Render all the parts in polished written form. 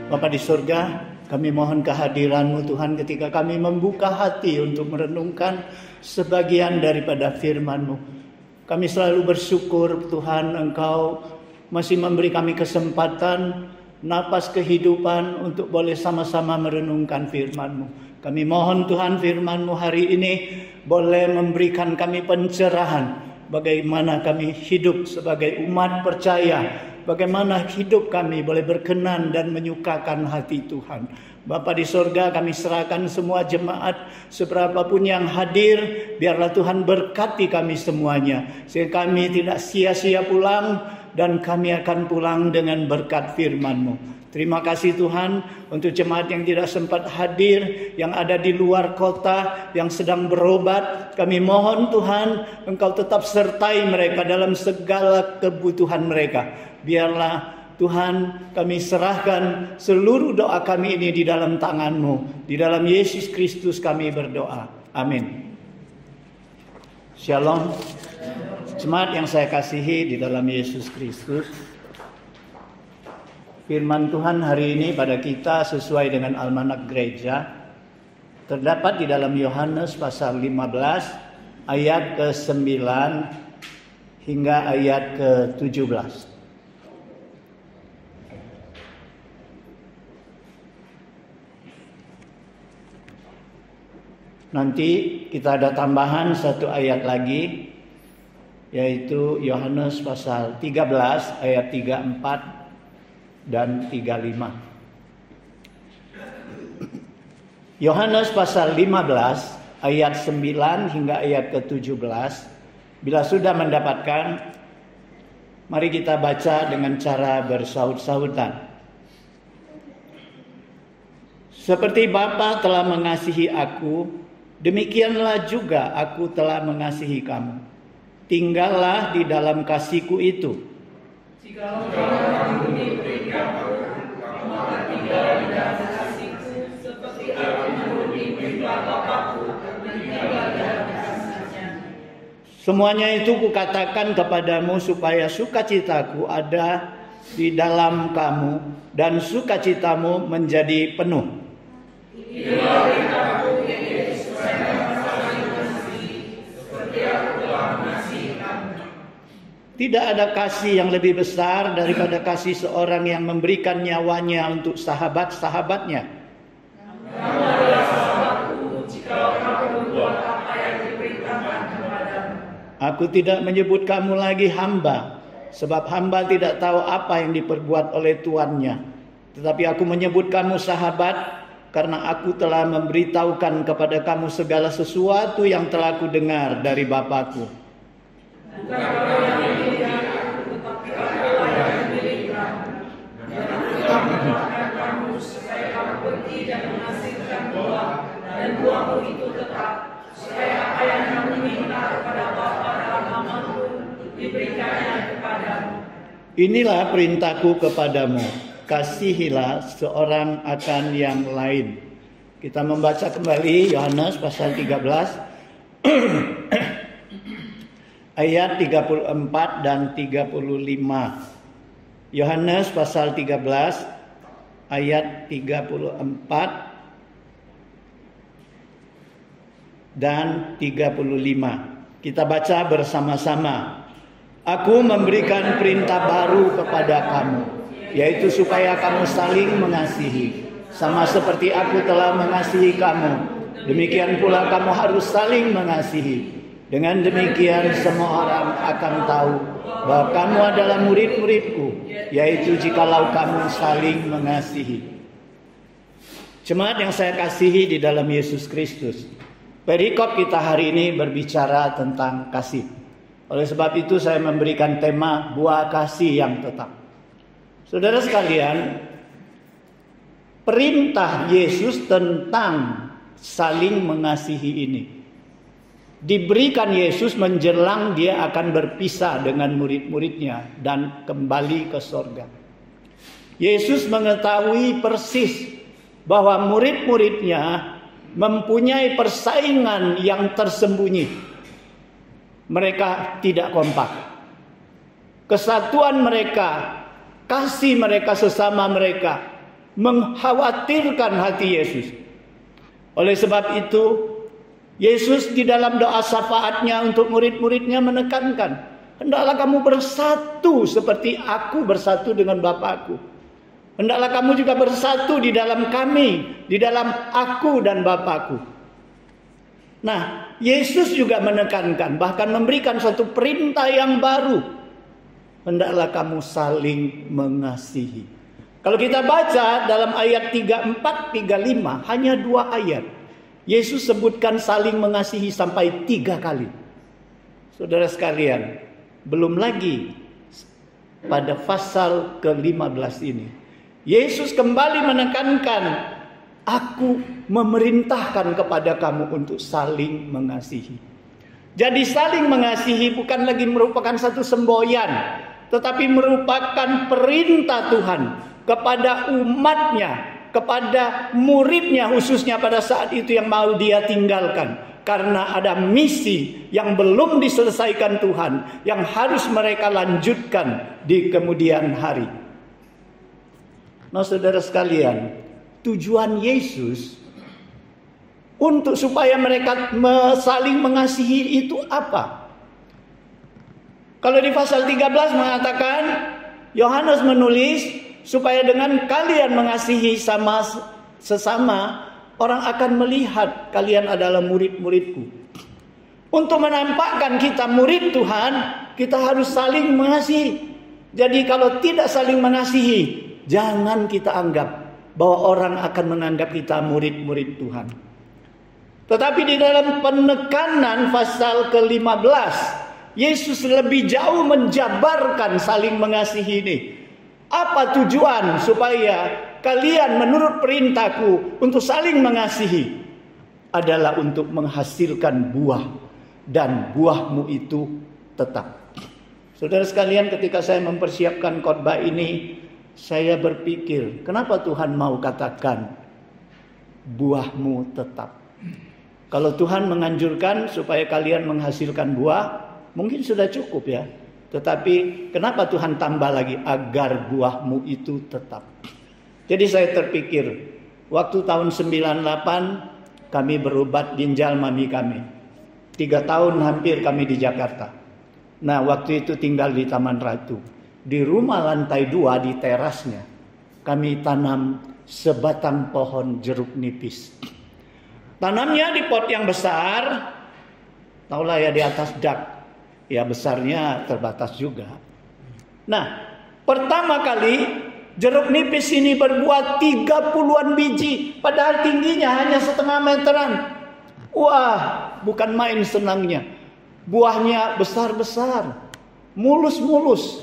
Bapa di surga, kami mohon kehadiran-Mu Tuhan ketika kami membuka hati untuk merenungkan sebagian daripada firman-Mu. Kami selalu bersyukur Tuhan, Engkau masih memberi kami kesempatan, napas kehidupan untuk boleh sama-sama merenungkan firman-Mu. Kami mohon Tuhan firman-Mu hari ini boleh memberikan kami pencerahan bagaimana kami hidup sebagai umat percaya, bagaimana hidup kami boleh berkenan dan menyukakan hati Tuhan. Bapa di surga, kami serahkan semua jemaat, seberapapun yang hadir, biarlah Tuhan berkati kami semuanya, sehingga kami tidak sia-sia pulang, dan kami akan pulang dengan berkat firman-Mu. Terima kasih Tuhan untuk jemaat yang tidak sempat hadir, yang ada di luar kota, yang sedang berobat. Kami mohon Tuhan, Engkau tetap sertai mereka dalam segala kebutuhan mereka. Biarlah Tuhan, kami serahkan seluruh doa kami ini di dalam tangan-Mu. Di dalam Yesus Kristus kami berdoa. Amin. Shalom. Jemaat yang saya kasihi di dalam Yesus Kristus, firman Tuhan hari ini pada kita sesuai dengan almanak gereja terdapat di dalam Yohanes pasal 15 ayat ke-9 hingga ayat ke-17. Nanti kita ada tambahan satu ayat lagi, yaitu Yohanes pasal 13 ayat 34 dan 35. Yohanes pasal 15 ayat 9 hingga ayat ke-17. Bila sudah mendapatkan, mari kita baca dengan cara bersaut-sautan. Seperti Bapa telah mengasihi aku, demikianlah juga aku telah mengasihi kamu. Tinggallah di dalam kasihku itu. Jika kamu diberikan kamu akan tinggal di dalam kasihku, seperti aku diberikan Bapa-Ku tinggal di dalam kasihnya. Semuanya itu kukatakan kepadamu supaya sukacitaku ada di dalam kamu dan sukacitamu menjadi penuh. Inilah perintahku, yaitu supaya kamu saling mengasihi, seperti aku telah mengasihi kamu. Tidak ada kasih yang lebih besar daripada kasih seorang yang memberikan nyawanya untuk sahabat-sahabatnya. Kamu adalah sahabatku jika kamu membuat apa yang diperintahkan kepadamu. Aku tidak menyebut kamu lagi hamba, sebab hamba tidak tahu apa yang diperbuat oleh tuannya. Tetapi aku menyebut kamu sahabat, karena aku telah memberitahukan kepada kamu segala sesuatu yang telah kudengar dari Bapa-Ku. Inilah perintahku kepadamu, kasihilah seorang akan yang lain. Kita membaca kembali Yohanes pasal 13 ayat 34 dan 35. Yohanes pasal 13 ayat 34 dan 35. Kita baca bersama-sama. Aku memberikan perintah baru kepada kamu, yaitu supaya kamu saling mengasihi, sama seperti aku telah mengasihi kamu. Demikian pula kamu harus saling mengasihi. Dengan demikian semua orang akan tahu bahwa kamu adalah murid-muridku, yaitu jikalau kamu saling mengasihi. Jemaat yang saya kasihi di dalam Yesus Kristus, perikop kita hari ini berbicara tentang kasih. Oleh sebab itu saya memberikan tema buah kasih yang tetap. Saudara sekalian, perintah Yesus tentang saling mengasihi ini diberikan Yesus menjelang dia akan berpisah dengan murid-muridnya dan kembali ke sorga. Yesus mengetahui persis bahwa murid-muridnya mempunyai persaingan yang tersembunyi. Mereka tidak kompak. Kesatuan mereka, kasih mereka sesama mereka mengkhawatirkan hati Yesus. Oleh sebab itu, Yesus di dalam doa syafaatnya untuk murid-muridnya menekankan, hendaklah kamu bersatu seperti aku bersatu dengan Bapakku. Hendaklah kamu juga bersatu di dalam kami, di dalam aku dan Bapakku. Nah, Yesus juga menekankan, bahkan memberikan suatu perintah yang baru. Hendaklah kamu saling mengasihi. Kalau kita baca dalam ayat 34, 35, hanya 2 ayat. Yesus sebutkan saling mengasihi sampai 3 kali. Saudara sekalian, belum lagi pada pasal ke-15 ini. Yesus kembali menekankan, aku memerintahkan kepada kamu untuk saling mengasihi. Jadi saling mengasihi bukan lagi merupakan satu semboyan, tetapi merupakan perintah Tuhan kepada umatnya, kepada muridnya khususnya pada saat itu yang mau dia tinggalkan. Karena ada misi yang belum diselesaikan Tuhan, yang harus mereka lanjutkan di kemudian hari. Nah, saudara sekalian, tujuan Yesus untuk supaya mereka saling mengasihi itu apa? Kalau di pasal 13 mengatakan, Yohanes menulis, supaya dengan kalian mengasihi sama sesama, orang akan melihat kalian adalah murid-muridku. Untuk menampakkan kita murid Tuhan, kita harus saling mengasihi. Jadi kalau tidak saling mengasihi, jangan kita anggap bahwa orang akan menganggap kita murid-murid Tuhan. Tetapi di dalam penekanan pasal ke-15, Yesus lebih jauh menjabarkan saling mengasihi ini. Apa tujuan supaya kalian menurut perintahku untuk saling mengasihi? Adalah untuk menghasilkan buah, dan buahmu itu tetap. Saudara sekalian, ketika saya mempersiapkan khotbah ini, saya berpikir, kenapa Tuhan mau katakan buahmu tetap? Kalau Tuhan menganjurkan supaya kalian menghasilkan buah, mungkin sudah cukup ya. Tetapi kenapa Tuhan tambah lagi agar buahmu itu tetap? Jadi saya terpikir, waktu tahun 98 kami berobat ginjal mami kami. 3 tahun hampir kami di Jakarta. Nah, waktu itu tinggal di Taman Ratu. Di rumah lantai 2 di terasnya, kami tanam sebatang pohon jeruk nipis. Tanamnya di pot yang besar, tahulah ya, di atas dak. Ya besarnya terbatas juga. Nah, pertama kali jeruk nipis ini berbuah 30-an biji, padahal tingginya hanya 1,5 meteran. Wah, bukan main senangnya. Buahnya besar-besar, mulus-mulus.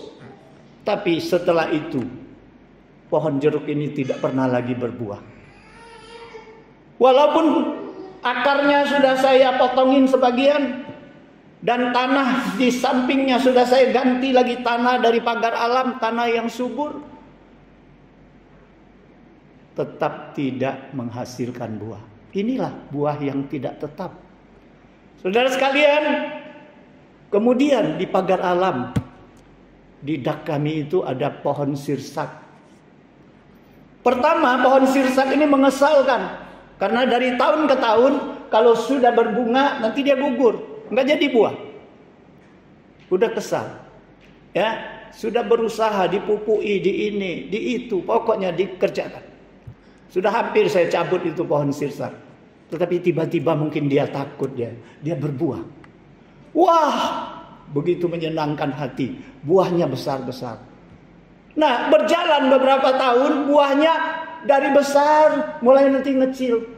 Tapi setelah itu, pohon jeruk ini tidak pernah lagi berbuah. Walaupun akarnya sudah saya potongin sebagian, dan tanah di sampingnya sudah saya ganti lagi tanah dari pagar alam, tanah yang subur, tetap tidak menghasilkan buah. Inilah buah yang tidak tetap. Saudara sekalian, kemudian di pagar alam, di dak kami itu ada pohon sirsak. Pertama, pohon sirsak ini mengesalkan, karena dari tahun ke tahun kalau sudah berbunga nanti dia gugur. Nggak jadi buah. Udah kesal. Ya, sudah berusaha dipupui, di ini, di itu, pokoknya dikerjakan. Sudah hampir saya cabut itu pohon sirsak. Tetapi tiba-tiba mungkin dia takut, dia berbuah. Wah, begitu menyenangkan hati. Buahnya besar-besar. Nah, berjalan beberapa tahun, buahnya dari besar mulai nanti ngecil.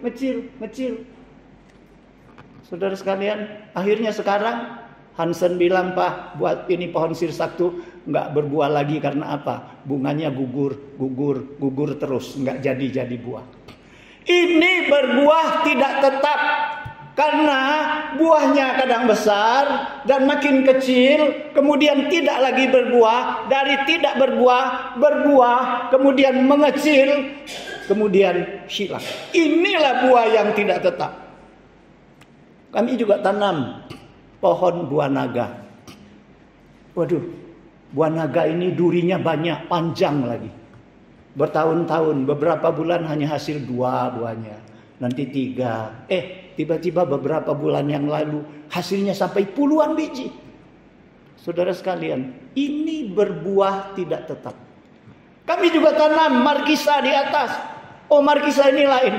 Saudara sekalian, akhirnya sekarang Hansen bilang, Pak, buat ini pohon sirsak tuh nggak berbuah lagi karena apa? Bunganya gugur terus, nggak jadi buah. Ini berbuah tidak tetap karena buahnya kadang besar dan makin kecil, kemudian tidak lagi berbuah, dari tidak berbuah, kemudian mengecil, kemudian hilang. Inilah buah yang tidak tetap. Kami juga tanam pohon buah naga. Waduh, buah naga ini durinya banyak, panjang lagi. Bertahun-tahun, beberapa bulan hanya hasil 2 buahnya. Nanti 3. Tiba-tiba beberapa bulan yang lalu hasilnya sampai puluhan biji. Saudara sekalian, ini berbuah tidak tetap. Kami juga tanam markisa di atas. Markisa ini lain.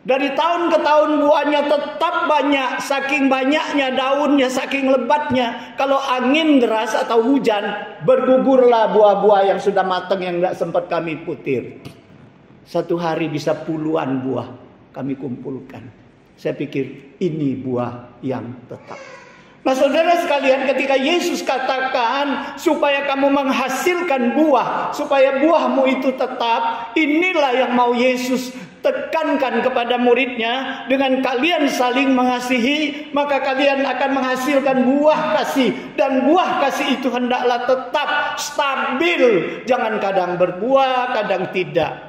Dari tahun ke tahun buahnya tetap banyak. Saking banyaknya daunnya, saking lebatnya. Kalau angin deras atau hujan, bergugurlah buah-buah yang sudah matang yang tidak sempat kami putir. Satu hari bisa puluhan buah kami kumpulkan. Saya pikir ini buah yang tetap. Nah saudara sekalian, ketika Yesus katakan supaya kamu menghasilkan buah, supaya buahmu itu tetap, inilah yang mau Yesus tekankan kepada muridnya. Dengan kalian saling mengasihi, maka kalian akan menghasilkan buah kasih. Dan buah kasih itu hendaklah tetap stabil. Jangan kadang berbuah, kadang tidak.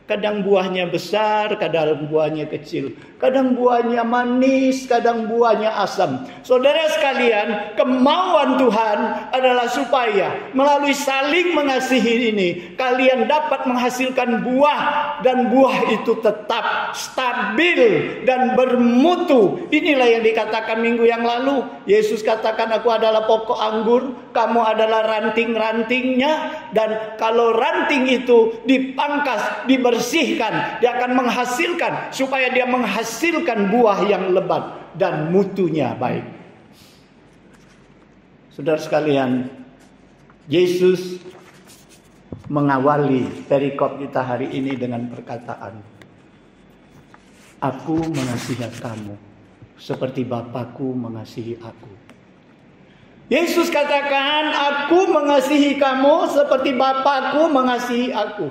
Kadang buahnya besar, kadang buahnya kecil. Kadang buahnya manis, kadang buahnya asam. Saudara sekalian, kemauan Tuhan adalah supaya melalui saling mengasihi ini, kalian dapat menghasilkan buah. Dan buah itu tetap stabil dan bermutu. Inilah yang dikatakan minggu yang lalu. Yesus katakan, aku adalah pokok anggur, kamu adalah ranting-rantingnya. Dan kalau ranting itu dipangkas, dibersihkan, dia akan menghasilkan, supaya dia menghasilkan buah yang lebat dan mutunya baik. Saudara sekalian, Yesus mengawali perikop kita hari ini dengan perkataan, aku mengasihi kamu seperti Bapakku mengasihi aku. Yesus katakan, aku mengasihi kamu seperti Bapakku mengasihi aku.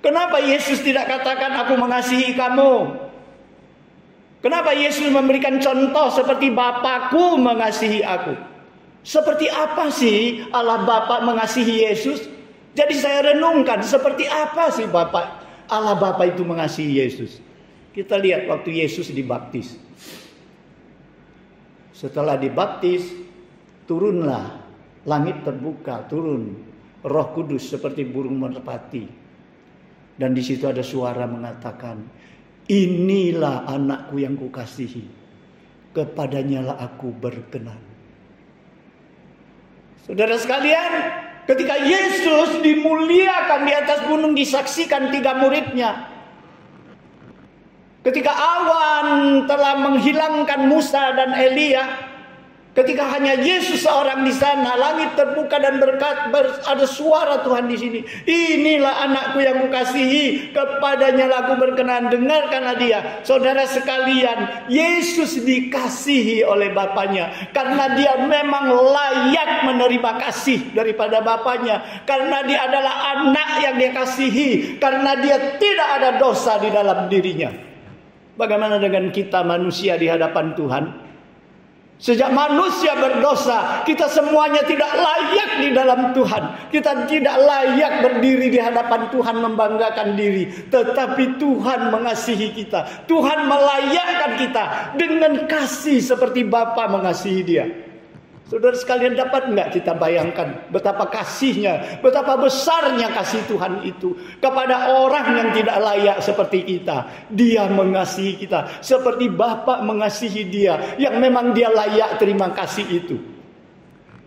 Kenapa Yesus tidak katakan aku mengasihi kamu? Kenapa Yesus memberikan contoh seperti Bapakku mengasihi aku? Seperti apa sih Allah Bapa mengasihi Yesus? Jadi saya renungkan, seperti apa sih Allah Bapa itu mengasihi Yesus? Kita lihat waktu Yesus dibaptis. Setelah dibaptis, turunlah, langit terbuka, turun Roh Kudus seperti burung merpati. Dan di situ ada suara mengatakan, inilah anakku yang kukasihi, kepadanyalah aku berkenan. Saudara sekalian, ketika Yesus dimuliakan di atas gunung, disaksikan 3 muridnya. Ketika awan telah menghilangkan Musa dan Elia, ketika hanya Yesus seorang di sana, langit terbuka dan ada suara Tuhan di sini. Inilah anakku yang kukasihi, kepadanya aku berkenan, dengarkanlah dia. Saudara sekalian, Yesus dikasihi oleh Bapaknya karena dia memang layak menerima kasih daripada Bapaknya. Karena dia adalah anak yang dia kasihi, karena dia tidak ada dosa di dalam dirinya. Bagaimana dengan kita manusia di hadapan Tuhan? Sejak manusia berdosa, kita semuanya tidak layak di dalam Tuhan. Kita tidak layak berdiri di hadapan Tuhan membanggakan diri. Tetapi Tuhan mengasihi kita. Tuhan melayakkan kita dengan kasih seperti Bapa mengasihi dia. Saudara sekalian, dapat enggak kita bayangkan betapa kasihnya, betapa besarnya kasih Tuhan itu kepada orang yang tidak layak seperti kita. Dia mengasihi kita seperti Bapa mengasihi dia, yang memang dia layak terima kasih itu.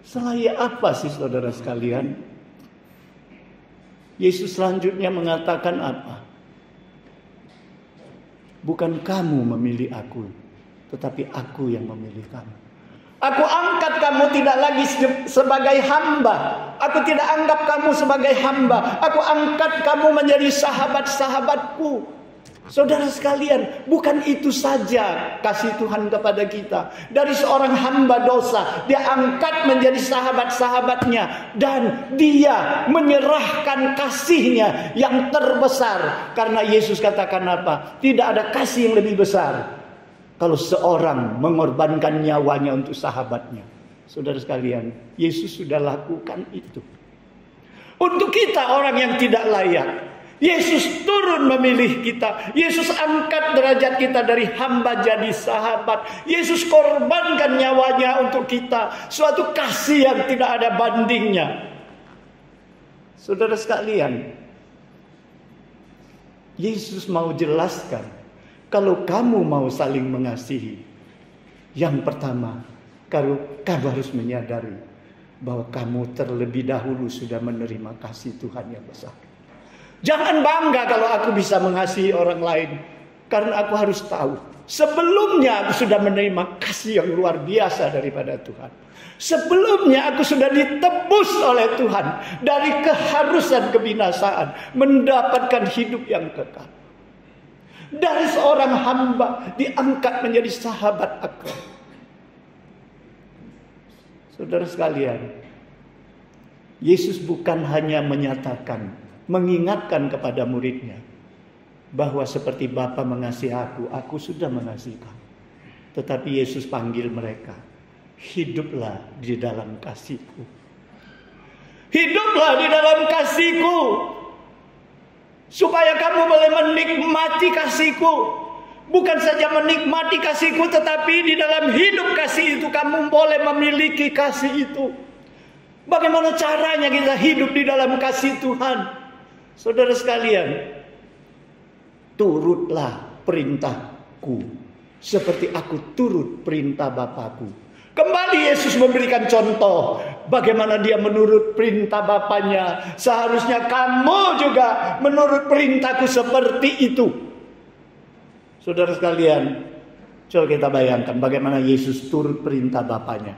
Selayak apa sih saudara sekalian? Yesus selanjutnya mengatakan apa? Bukan kamu memilih aku, tetapi aku yang memilih kamu. Aku angkat kamu tidak lagi sebagai hamba. Aku tidak anggap kamu sebagai hamba. Aku angkat kamu menjadi sahabat-sahabatku. Saudara sekalian, bukan itu saja kasih Tuhan kepada kita. Dari seorang hamba dosa, dia angkat menjadi sahabat-sahabatnya. Dan dia menyerahkan kasihnya yang terbesar. Karena Yesus katakan apa? Tidak ada kasih yang lebih besar kalau seorang mengorbankan nyawanya untuk sahabatnya. Saudara sekalian, Yesus sudah lakukan itu. Untuk kita orang yang tidak layak, Yesus turun memilih kita. Yesus angkat derajat kita dari hamba jadi sahabat. Yesus korbankan nyawanya untuk kita. Suatu kasih yang tidak ada bandingnya. Saudara sekalian, Yesus mau jelaskan, kalau kamu mau saling mengasihi, yang pertama, kamu harus menyadari bahwa kamu terlebih dahulu sudah menerima kasih Tuhan yang besar. Jangan bangga kalau aku bisa mengasihi orang lain, karena aku harus tahu, sebelumnya aku sudah menerima kasih yang luar biasa daripada Tuhan. Sebelumnya aku sudah ditebus oleh Tuhan dari keharusan kebinasaan, mendapatkan hidup yang kekal. Dari seorang hamba diangkat menjadi sahabat akrab. Saudara sekalian, Yesus bukan hanya menyatakan, mengingatkan kepada muridnya bahwa seperti Bapa mengasihi aku sudah mengasihi kamu. Tetapi Yesus panggil mereka, hiduplah di dalam kasih-Ku. Hiduplah di dalam kasih-Ku, supaya kamu boleh menikmati kasih-Ku. Bukan saja menikmati kasih-Ku, tetapi di dalam hidup kasih itu kamu boleh memiliki kasih itu. Bagaimana caranya kita hidup di dalam kasih Tuhan? Saudara sekalian, turutlah perintah-Ku seperti aku turut perintah Bapa-Ku. Kembali Yesus memberikan contoh bagaimana dia menurut perintah Bapaknya. Seharusnya kamu juga menurut perintah-Ku seperti itu. Saudara sekalian, coba kita bayangkan bagaimana Yesus turut perintah Bapaknya.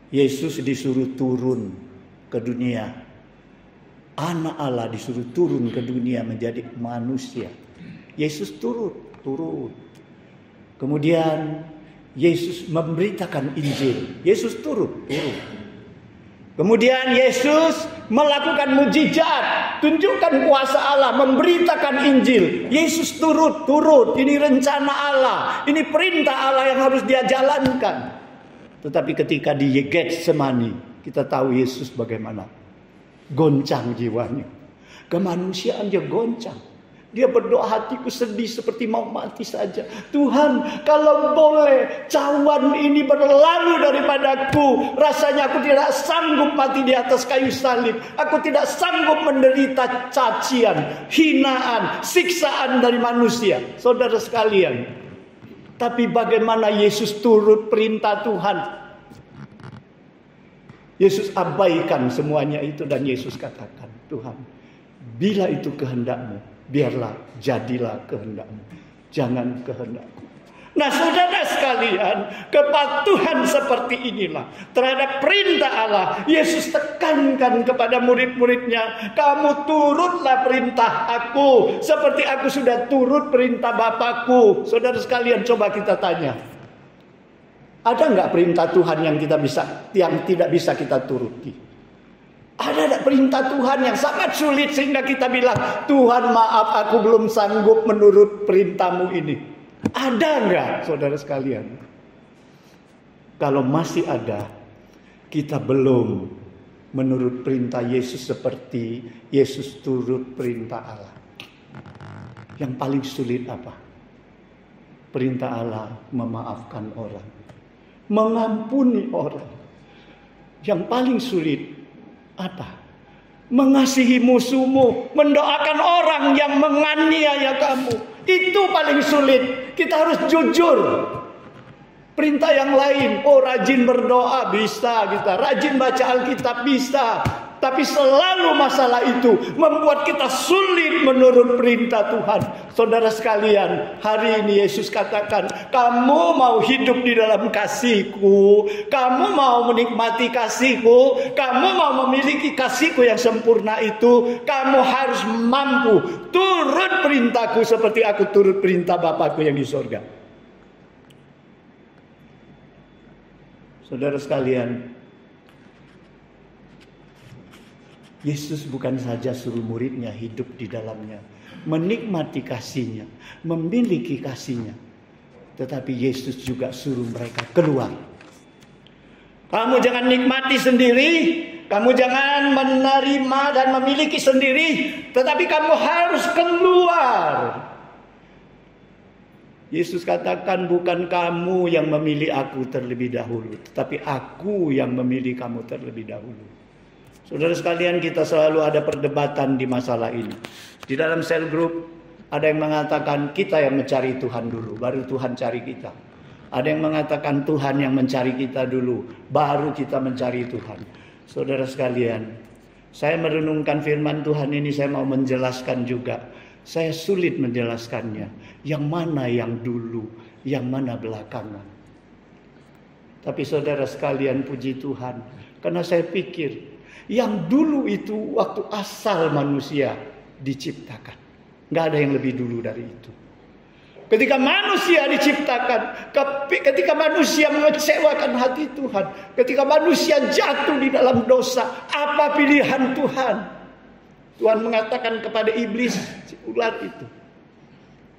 Yesus disuruh turun ke dunia. Anak Allah disuruh turun ke dunia menjadi manusia. Yesus turun. Kemudian Yesus memberitakan Injil. Yesus turun. Kemudian Yesus melakukan mujizat, tunjukkan kuasa Allah, memberitakan Injil. Yesus turut. Ini rencana Allah, ini perintah Allah yang harus dia jalankan. Tetapi ketika di Getsemani, kita tahu Yesus bagaimana goncang jiwanya. Kemanusiaan dia goncang. Dia berdoa, hatiku sedih seperti mau mati saja. Tuhan, kalau boleh cawan ini berlalu daripadaku. Rasanya aku tidak sanggup mati di atas kayu salib. Aku tidak sanggup menderita cacian, hinaan, siksaan dari manusia. Saudara sekalian, tapi bagaimana Yesus turut perintah Tuhan? Yesus abaikan semuanya itu dan Yesus katakan, Tuhan, bila itu kehendak-Mu, biarlah jadilah kehendak-Mu, jangan kehendak-Ku. Nah saudara sekalian, kepatuhan seperti inilah terhadap perintah Allah. Yesus tekankan kepada murid-muridnya, kamu turutlah perintah Aku seperti Aku sudah turut perintah Bapa-Ku. Saudara sekalian, coba kita tanya, ada nggak perintah Tuhan yang tidak bisa kita turuti? Ada tak perintah Tuhan yang sangat sulit sehingga kita bilang, Tuhan maaf aku belum sanggup menurut perintah-Mu ini? Ada enggak saudara sekalian? Kalau masih ada, kita belum menurut perintah Yesus seperti Yesus turut perintah Allah. Yang paling sulit apa? Perintah Allah memaafkan orang, mengampuni orang. Yang paling sulit apa? Mengasihi musuhmu, mendoakan orang yang menganiaya kamu. Itu paling sulit. Kita harus jujur. Perintah yang lain, rajin berdoa bisa kita, rajin baca Alkitab bisa. Tapi selalu masalah itu membuat kita sulit menurut perintah Tuhan. Saudara sekalian, hari ini Yesus katakan, kamu mau hidup di dalam kasih-Ku, kamu mau menikmati kasih-Ku, kamu mau memiliki kasih-Ku yang sempurna itu, kamu harus mampu turut perintah-Ku seperti Aku turut perintah Bapa-Ku yang di sorga. Saudara sekalian, Yesus bukan saja suruh muridnya hidup di dalamnya, menikmati kasih-Nya, memiliki kasih-Nya, tetapi Yesus juga suruh mereka keluar. Kamu jangan nikmati sendiri, kamu jangan menerima dan memiliki sendiri, tetapi kamu harus keluar. Yesus katakan, bukan kamu yang memilih Aku terlebih dahulu, tetapi Aku yang memilih kamu terlebih dahulu. Saudara sekalian, kita selalu ada perdebatan di masalah ini. Di dalam sel group ada yang mengatakan kita yang mencari Tuhan dulu, baru Tuhan cari kita. Ada yang mengatakan Tuhan yang mencari kita dulu, baru kita mencari Tuhan. Saudara sekalian, saya merenungkan firman Tuhan ini, saya mau menjelaskan juga. Saya sulit menjelaskannya. Yang mana yang dulu, yang mana belakangan. Tapi saudara sekalian, puji Tuhan. Karena saya pikir, yang dulu itu waktu asal manusia diciptakan. Nggak ada yang lebih dulu dari itu. Ketika manusia diciptakan, ketika manusia mengecewakan hati Tuhan, ketika manusia jatuh di dalam dosa, apa pilihan Tuhan? Tuhan mengatakan kepada iblis, si ular itu,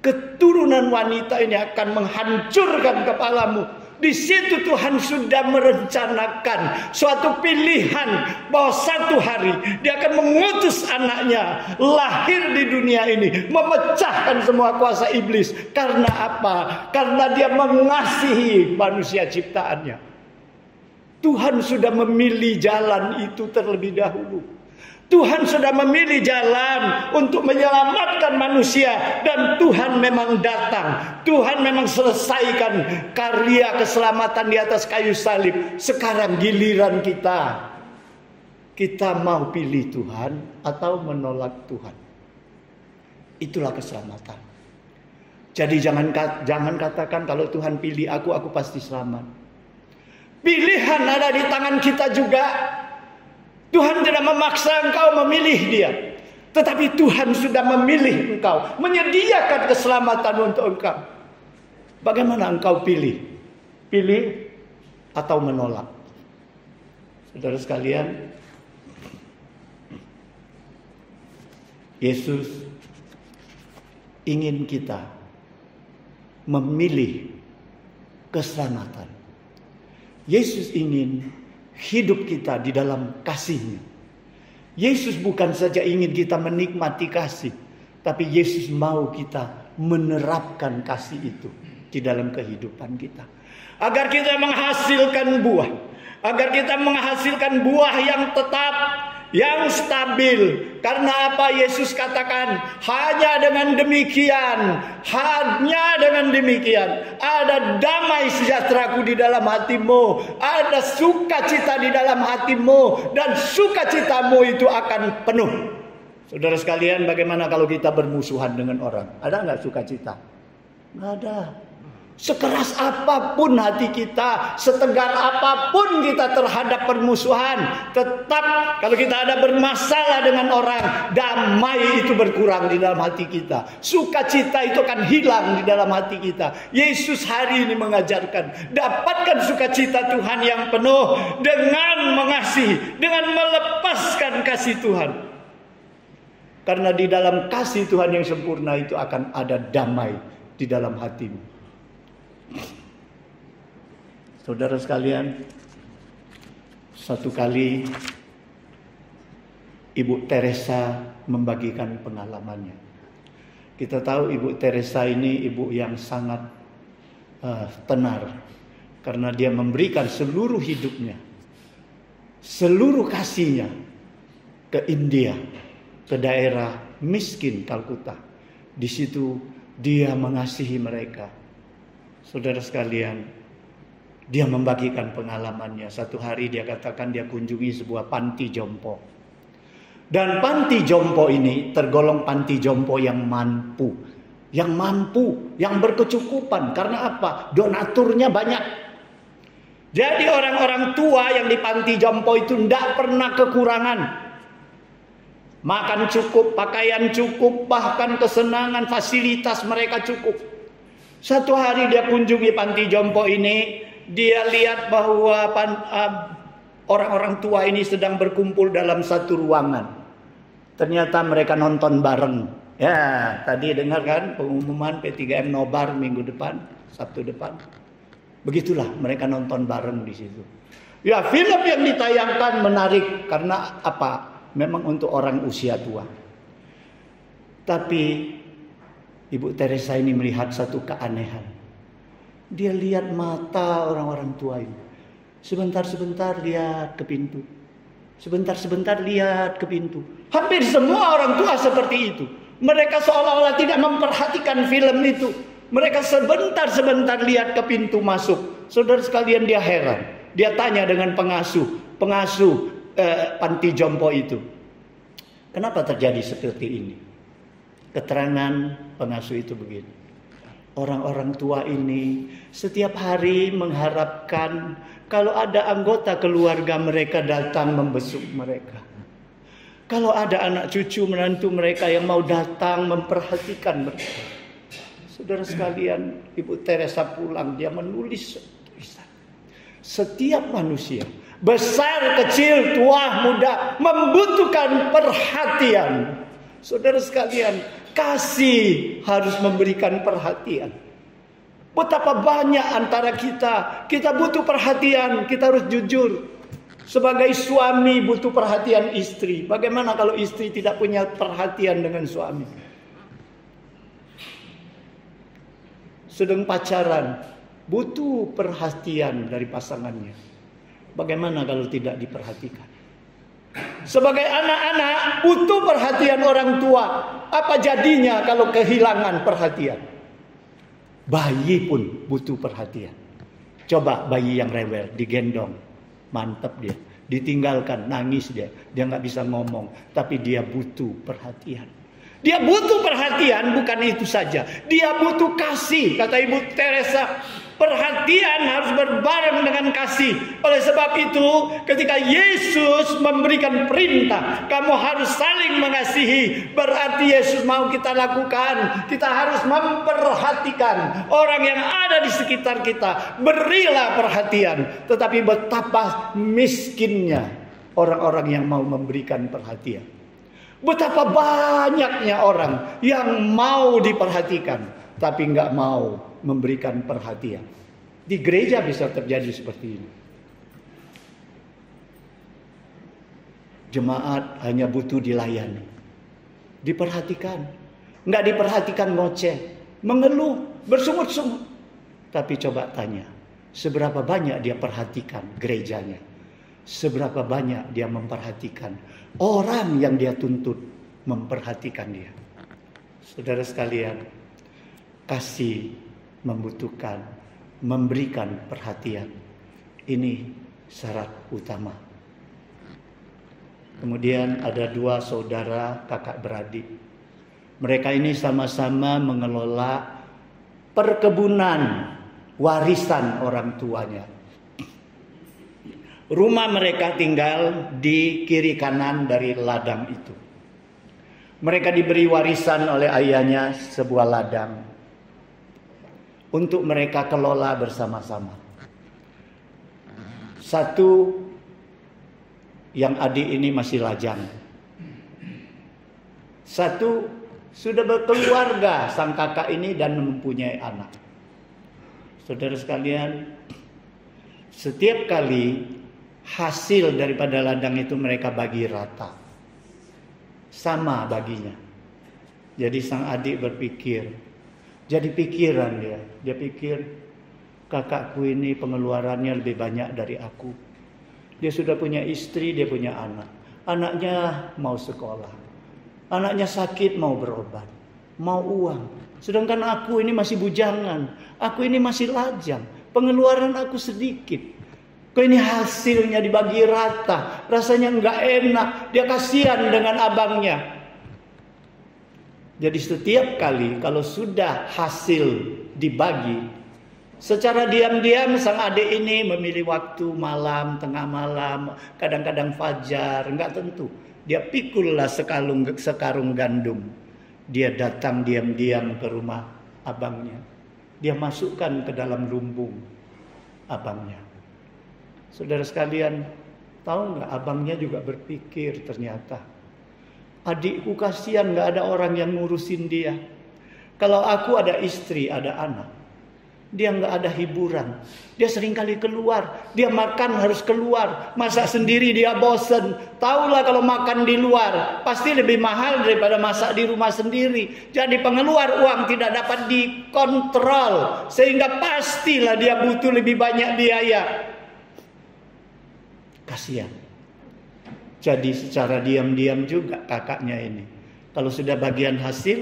keturunan wanita ini akan menghancurkan kepalamu. Di situ Tuhan sudah merencanakan suatu pilihan bahwa satu hari Dia akan mengutus anaknya lahir di dunia ini, memecahkan semua kuasa iblis. Karena apa? Karena Dia mengasihi manusia ciptaannya. Tuhan sudah memilih jalan itu terlebih dahulu. Tuhan sudah memilih jalan untuk menyelamatkan manusia. Dan Tuhan memang datang. Tuhan memang selesaikan karya keselamatan di atas kayu salib. Sekarang giliran kita. Kita mau pilih Tuhan atau menolak Tuhan. Itulah keselamatan. Jadi jangan katakan kalau Tuhan pilih aku pasti selamat. Pilihan ada di tangan kita juga. Tuhan tidak memaksa engkau memilih Dia. Tetapi Tuhan sudah memilih engkau. Menyediakan keselamatan untuk engkau. Bagaimana engkau pilih? Pilih atau menolak? Saudara sekalian, Yesus ingin kita memilih keselamatan. Yesus ingin hidup kita di dalam kasih-Nya. Yesus bukan saja ingin kita menikmati kasih, tapi Yesus mau kita menerapkan kasih itu di dalam kehidupan kita. Agar kita menghasilkan buah. Agar kita menghasilkan buah yang tetap, yang stabil. Karena apa Yesus katakan? Hanya dengan demikian ada damai sejahteraku di dalam hatimu, ada sukacita di dalam hatimu, dan sukacitamu itu akan penuh. Saudara sekalian, bagaimana kalau kita bermusuhan dengan orang? Ada nggak sukacita? Nggak ada. Sekeras apapun hati kita, setegar apapun kita terhadap permusuhan, tetap kalau kita ada bermasalah dengan orang, damai itu berkurang di dalam hati kita. Sukacita itu akan hilang di dalam hati kita. Yesus hari ini mengajarkan, dapatkan sukacita Tuhan yang penuh dengan mengasihi, dengan melepaskan kasih Tuhan. Karena di dalam kasih Tuhan yang sempurna itu akan ada damai di dalam hatimu. Saudara sekalian, satu kali Ibu Teresa membagikan pengalamannya. Kita tahu Ibu Teresa ini ibu yang sangat tenar, karena dia memberikan seluruh hidupnya, seluruh kasihnya ke India, ke daerah miskin Kalkuta. Di situ dia mengasihi mereka. Saudara sekalian, dia membagikan pengalamannya. Satu hari dia katakan dia kunjungi sebuah panti jompo. Dan panti jompo ini tergolong panti jompo yang mampu. Yang berkecukupan. Karena apa? Donaturnya banyak. Jadi orang-orang tua yang di panti jompo itu tidak pernah kekurangan. Makan cukup, pakaian cukup, bahkan kesenangan, fasilitas mereka cukup. Satu hari dia kunjungi panti jompo ini, dia lihat bahwa orang-orang tua ini sedang berkumpul dalam satu ruangan. Ternyata mereka nonton bareng. Ya, tadi dengar kan pengumuman P3M nobar minggu depan, Sabtu depan. Begitulah mereka nonton bareng di situ. Ya, film yang ditayangkan menarik karena apa? Memang untuk orang usia tua. Tapi Ibu Teresa ini melihat satu keanehan. Dia lihat mata orang-orang tua ini. Sebentar-sebentar dia ke pintu. Sebentar-sebentar lihat ke pintu. Hampir semua orang tua seperti itu. Mereka seolah-olah tidak memperhatikan film itu. Mereka sebentar-sebentar lihat ke pintu masuk. Saudara sekalian, dia heran. Dia tanya dengan pengasuh panti jompo itu. Kenapa terjadi seperti ini? Keterangan pengasuh itu begini. Orang-orang tua ini setiap hari mengharapkan kalau ada anggota keluarga mereka datang membesuk mereka. Kalau ada anak cucu menantu mereka yang mau datang memperhatikan mereka. Saudara sekalian, Ibu Teresa pulang, dia menulis tulisan. Setiap manusia, besar, kecil, tua, muda, membutuhkan perhatian. Saudara sekalian, kasih harus memberikan perhatian. Betapa banyak antara kita butuh perhatian, kita harus jujur. Sebagai suami butuh perhatian istri. Bagaimana kalau istri tidak punya perhatian dengan suami? Sedang pacaran, butuh perhatian dari pasangannya. Bagaimana kalau tidak diperhatikan? Sebagai anak-anak butuh perhatian orang tua. Apa jadinya kalau kehilangan perhatian? Bayi pun butuh perhatian. Coba bayi yang rewel, digendong, mantap dia. Ditinggalkan, nangis dia. Dia nggak bisa ngomong, tapi dia butuh perhatian. Dia butuh perhatian, bukan itu saja. Dia butuh kasih, kata Ibu Teresa. Perhatian harus berbareng dengan kasih. Oleh sebab itu, ketika Yesus memberikan perintah, kamu harus saling mengasihi. Berarti Yesus mau kita lakukan. Kita harus memperhatikan orang yang ada di sekitar kita. Berilah perhatian. Tetapi betapa miskinnya orang-orang yang mau memberikan perhatian. Betapa banyaknya orang yang mau diperhatikan, tapi nggak mau memberikan perhatian. Di gereja bisa terjadi seperti ini. Jemaat hanya butuh dilayani, diperhatikan. Nggak diperhatikan ngoceh, mengeluh, bersungut-sungut. Tapi coba tanya, seberapa banyak dia perhatikan gerejanya? Seberapa banyak dia memperhatikan orang yang dia tuntut memperhatikan dia? Saudara sekalian, kasih membutuhkan memberikan perhatian. Ini syarat utama. Kemudian ada dua saudara kakak beradik. Mereka ini sama-sama mengelola perkebunan warisan orang tuanya. Rumah mereka tinggal di kiri kanan dari ladang itu. Mereka diberi warisan oleh ayahnya sebuah ladang untuk mereka kelola bersama-sama. Satu, yang adik ini masih lajang. Satu, sudah berkeluarga sang kakak ini dan mempunyai anak. Saudara sekalian, setiap kali hasil daripada ladang itu mereka bagi rata. Sama baginya. Jadi sang adik berpikir, jadi pikiran dia. Dia pikir, kakakku ini pengeluarannya lebih banyak dari aku. Dia sudah punya istri, dia punya anak. Anaknya mau sekolah. Anaknya sakit mau berobat. Mau uang. Sedangkan aku ini masih bujangan. Aku ini masih lajang. Pengeluaran aku sedikit. Kok ini hasilnya dibagi rata, rasanya nggak enak. Dia kasihan dengan abangnya. Jadi setiap kali kalau sudah hasil dibagi, secara diam-diam sang adik ini memilih waktu malam, tengah malam, kadang-kadang fajar, nggak tentu. Dia pikullah sekarung gandum. Dia datang diam-diam ke rumah abangnya. Dia masukkan ke dalam lumbung abangnya. Saudara sekalian, tahu nggak, abangnya juga berpikir ternyata, adikku kasihan nggak ada orang yang ngurusin dia. Kalau aku ada istri, ada anak, dia nggak ada hiburan. Dia seringkali keluar, dia makan harus keluar, masak sendiri dia bosen. Tahulah kalau makan di luar pasti lebih mahal daripada masak di rumah sendiri. Jadi pengeluar uang tidak dapat dikontrol, sehingga pastilah dia butuh lebih banyak biaya. Kasihan. jadi secara diam-diam juga kakaknya ini. Kalau sudah bagian hasil,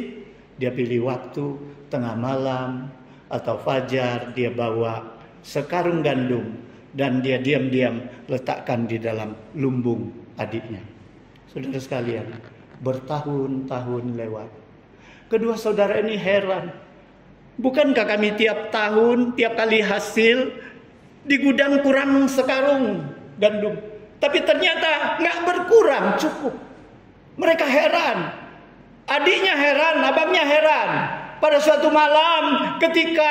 dia pilih waktu tengah malam atau fajar, dia bawa sekarung gandum dan dia diam-diam letakkan di dalam lumbung adiknya. Saudara sekalian, bertahun-tahun lewat. Kedua saudara ini heran. Bukankah kami tiap tahun, tiap kali hasil di gudang kurang sekarung gandum, tapi ternyata nggak berkurang, cukup. Mereka heran. Adiknya heran, abangnya heran. Pada suatu malam ketika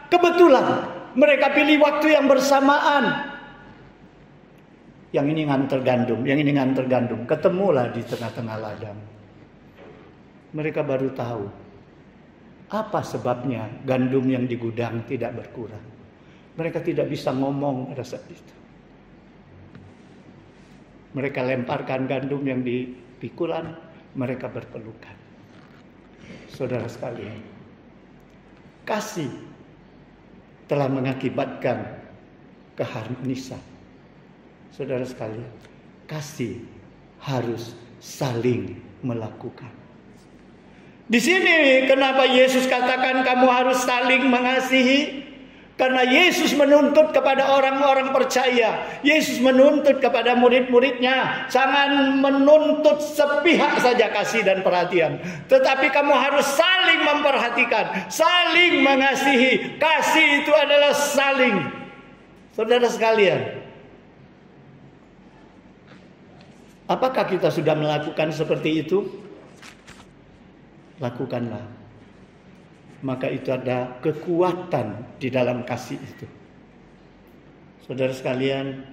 kebetulan mereka pilih waktu yang bersamaan. Yang ini nganter gandum, yang ini nganter gandum. Ketemulah di tengah-tengah ladang. Mereka baru tahu apa sebabnya gandum yang di gudang tidak berkurang. Mereka tidak bisa ngomong pada saat itu. Mereka lemparkan gandum yang di pikulan. Mereka berpelukan. Saudara sekalian, kasih telah mengakibatkan keharmonisan. Saudara sekalian, kasih harus saling melakukan. Di sini kenapa Yesus katakan kamu harus saling mengasihi? Karena Yesus menuntut kepada orang-orang percaya. Yesus menuntut kepada murid-muridnya. Jangan menuntut sepihak saja kasih dan perhatian. Tetapi kamu harus saling memperhatikan. Saling mengasihi. Kasih itu adalah saling. Saudara sekalian, apakah kita sudah melakukan seperti itu? Lakukanlah. Maka itu ada kekuatan di dalam kasih itu. Saudara sekalian,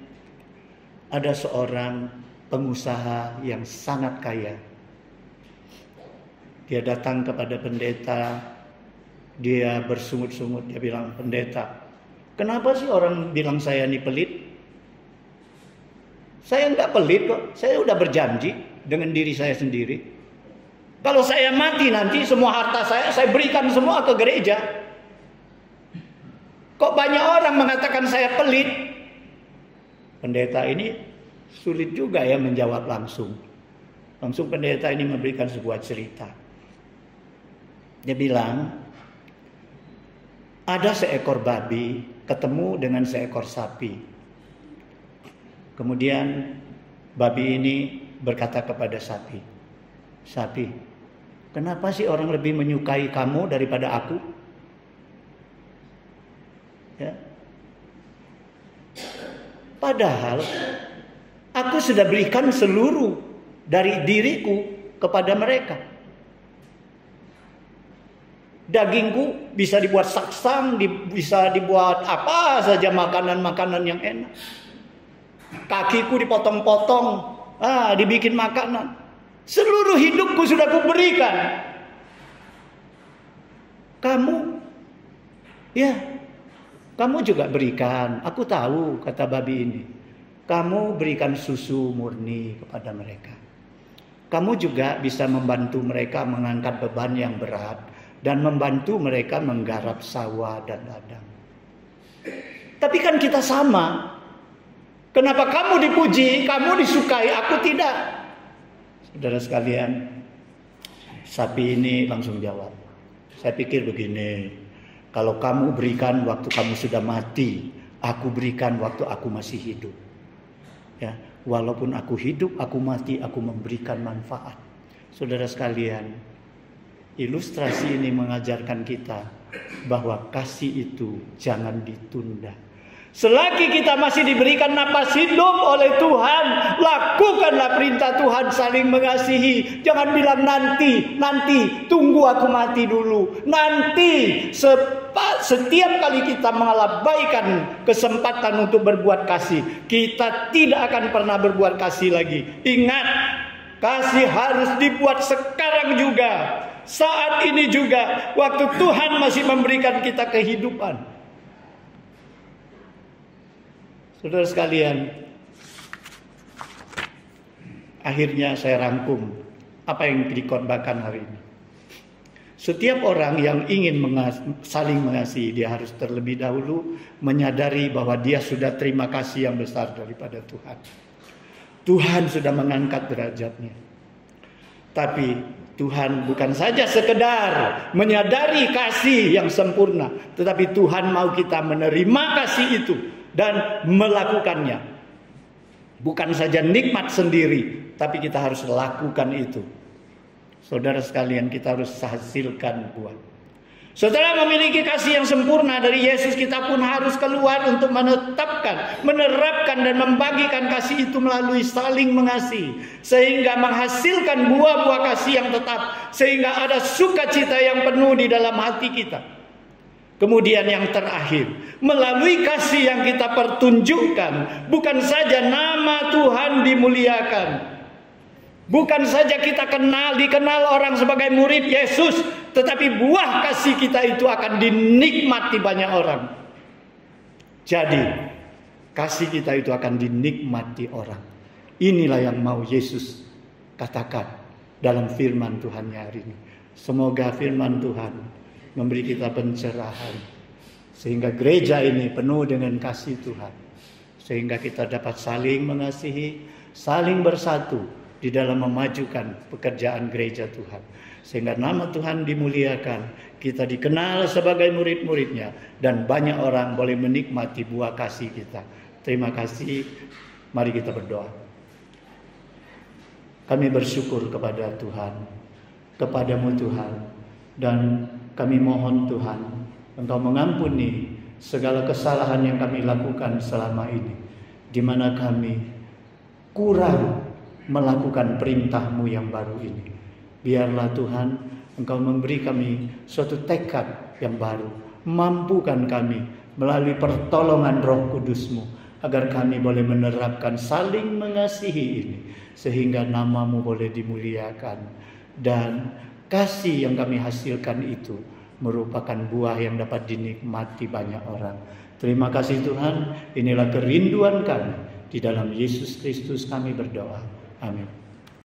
ada seorang pengusaha yang sangat kaya. Dia datang kepada pendeta, dia bersungut-sungut, dia bilang, "Pendeta, kenapa sih orang bilang saya ini pelit? Saya enggak pelit kok, saya udah berjanji dengan diri saya sendiri. Kalau saya mati nanti semua harta saya berikan semua ke gereja. Kok banyak orang mengatakan saya pelit?" Pendeta ini sulit juga ya menjawab langsung. Langsung pendeta ini memberikan sebuah cerita. Dia bilang, ada seekor babi ketemu dengan seekor sapi. Kemudian babi ini berkata kepada sapi, "Sapi, kenapa sih orang lebih menyukai kamu daripada aku?" Ya. Padahal aku sudah berikan seluruh dari diriku kepada mereka. Dagingku bisa dibuat saksang, bisa dibuat apa saja makanan-makanan yang enak. Kakiku dipotong-potong, dibikin makanan. Seluruh hidupku sudah kuberikan. Kamu juga berikan. Aku tahu, kata babi ini. Kamu berikan susu murni kepada mereka. Kamu juga bisa membantu mereka mengangkat beban yang berat dan membantu mereka menggarap sawah dan ladang. Tapi kan kita sama. Kenapa kamu dipuji, kamu disukai, aku tidak? Saudara sekalian, sapi ini langsung jawab. Saya pikir begini, kalau kamu berikan waktu kamu sudah mati, aku berikan waktu aku masih hidup. Ya, walaupun aku hidup, aku mati, aku memberikan manfaat. Saudara sekalian, ilustrasi ini mengajarkan kita bahwa kasih itu jangan ditunda. Selagi kita masih diberikan napas hidup oleh Tuhan, lakukanlah perintah Tuhan, saling mengasihi. Jangan bilang nanti, tunggu aku mati dulu. Nanti, setiap kali kita mengabaikan kesempatan untuk berbuat kasih, kita tidak akan pernah berbuat kasih lagi. Ingat, kasih harus dibuat sekarang juga. Saat ini juga, waktu Tuhan masih memberikan kita kehidupan. Saudara sekalian, akhirnya saya rangkum apa yang dikhotbahkan hari ini. Setiap orang yang ingin saling mengasihi, dia harus terlebih dahulu menyadari bahwa dia sudah terima kasih yang besar daripada Tuhan. Tuhan sudah mengangkat derajatnya. Tapi Tuhan bukan saja sekedar menyadari kasih yang sempurna, tetapi Tuhan mau kita menerima kasih itu dan melakukannya. Bukan saja nikmat sendiri, tapi kita harus lakukan itu. Saudara sekalian, kita harus hasilkan buah. Setelah memiliki kasih yang sempurna dari Yesus, kita pun harus keluar untuk menetapkan, menerapkan dan membagikan kasih itu melalui saling mengasihi, sehingga menghasilkan buah-buah kasih yang tetap, sehingga ada sukacita yang penuh di dalam hati kita. Kemudian yang terakhir, melalui kasih yang kita pertunjukkan, bukan saja nama Tuhan dimuliakan, bukan saja kita dikenal orang sebagai murid Yesus, tetapi buah kasih kita itu akan dinikmati banyak orang. Jadi, kasih kita itu akan dinikmati orang. Inilah yang mau Yesus katakan dalam firman Tuhan hari ini. Semoga firman Tuhan memberi kita pencerahan, sehingga gereja ini penuh dengan kasih Tuhan, sehingga kita dapat saling mengasihi, saling bersatu di dalam memajukan pekerjaan gereja Tuhan, sehingga nama Tuhan dimuliakan, kita dikenal sebagai murid-muridnya, dan banyak orang boleh menikmati buah kasih kita. Terima kasih. Mari kita berdoa. Kami bersyukur kepada Tuhan, kepadamu Tuhan, dan kami mohon Tuhan, Engkau mengampuni segala kesalahan yang kami lakukan selama ini, di mana kami kurang melakukan perintah-Mu yang baru ini. Biarlah Tuhan, Engkau memberi kami suatu tekad yang baru. Mampukan kami melalui pertolongan Roh Kudus-Mu, agar kami boleh menerapkan saling mengasihi ini, sehingga nama-Mu boleh dimuliakan. Dan kasih yang kami hasilkan itu merupakan buah yang dapat dinikmati banyak orang. Terima kasih Tuhan, inilah kerinduan kami. Di dalam Yesus Kristus kami berdoa. Amin.